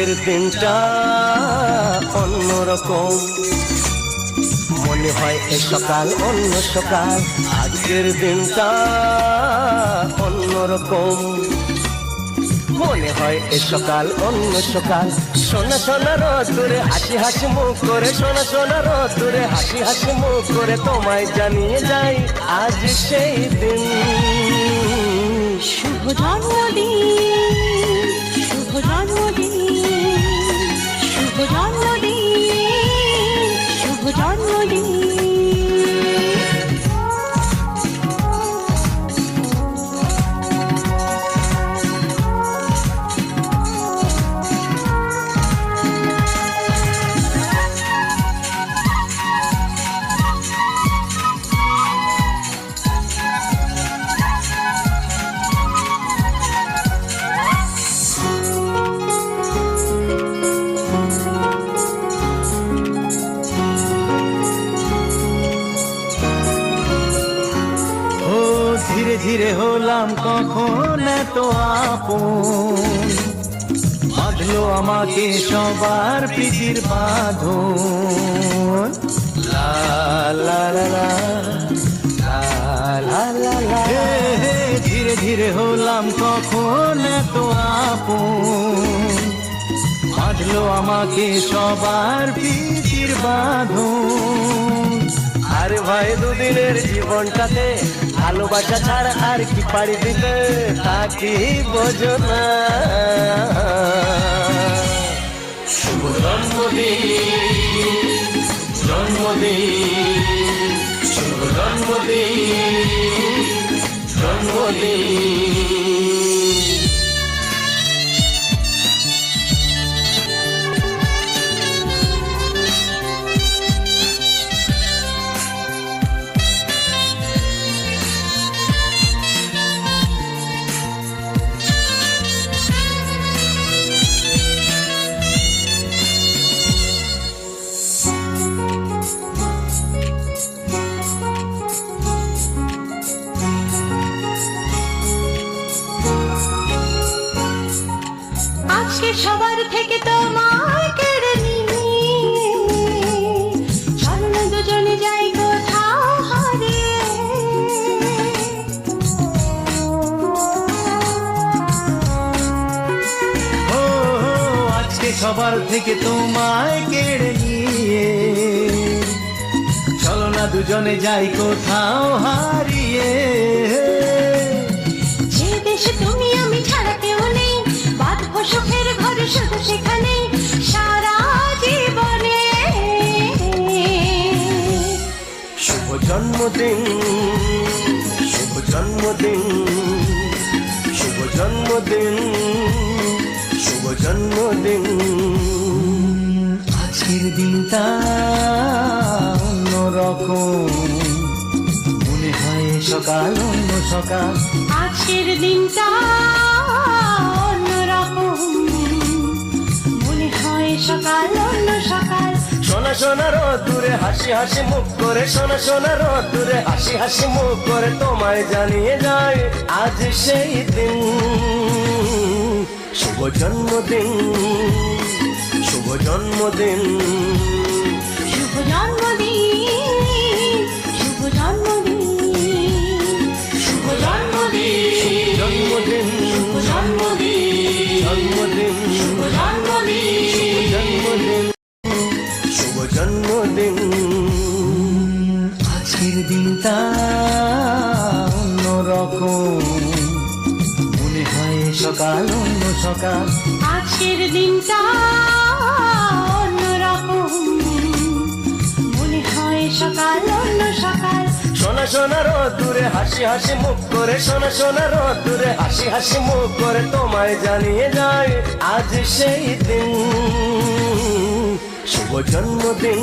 আজকের দিনটা অন্যরকম, মনে হয় এ সকাল অন্য সকাল। আজকের দিনটা অন্যরকম, মনে হয় এ সকাল অন্য সকাল। সোনা সোনা রোদ্দুরে হাসি হাসি মুখ করে, সোনা সোনা রোদ্দুরে হাসি হাসি মুখ করে তোমায় জানিয়ে যাই আজ সেই দিন। শুভ জন্মদিন, শুভ জন্মদিন, শুভ জন্মদিন, শুভ জন্মদিন। ধীরে ধীরে হলাম কখন এত আপন, বাঁধলো আমাকে সবার প্রীতির বাঁধন। লা লা লা লা, লা লা লা লা। ধীরে ধীরে হলাম কখন এত আপন, বাঁধলো আমাকে সবার প্রীতির বাঁধন। আরে ভাই দুদিনের জীবনটাতে ভালোবাসা ছাড়া আর কি পারি দিতে, তা কি বোঝো না। শুভ জন্মদিন, জন্মদিন, শুভ জন্মদিন, জন্মদিন। আজকে সবার থেকে তোমায় কেড়ে নিয়ে চলো দুজনে যাই কোথাও হারিয়ে। আজকে সবার থেকে তোমায় কেড়ে নিয়ে চলো না দুজনে যাই কোথাও হারিয়ে। যে দেশে তুমি আমি ছাড়া কেউ নেই, বাঁধবো সুখের ঘরে শুধু সেখানে সারা জীবনে। শুভ জন্মদিন, শুভ জন্মদিন, শুভ জন্মদিন, শুভ জন্মদিন। আজকের দিনটা অন্যরকম, মনে হয় সকাল অন্য সকাল। আজকের দিনটা অন্যরকম, মনে হয় সকাল অন্য সকাল। সোনা সোনা রোদ্দুরে হাসি হাসি মুখ করে, সোনা সোনা রোদ্দুরে হাসি হাসি মুখ করে তোমায় জানিয়ে যায় আজ সেই দিন। শুভ জন্মদিন, শুভ জন্মদিন, শুভ জন্মদিন, শুভ জন্মদিন, শুভ জন্মদিন, জন্মদিন, শুভ জন্মদিন, জন্মদিন, শুভ জন্মদিন, জন্মদিন, শুভ জন্মদিন। আজকের দিনটা অন্যরকম, মনে হয় সকাল অন্য সকাল। আজকের দিনটা অন্যরকম, মনে হয় সকাল অন্য সকাল। সোনা সোনা রোদ্দুরে হাসি হাসি মুখ করে, সোনা সোনা রোদ্দুরে হাসি হাসি মুখ করে তোমায় জানিয়ে যায় আজ সেই দিন। শুভ জন্মদিন।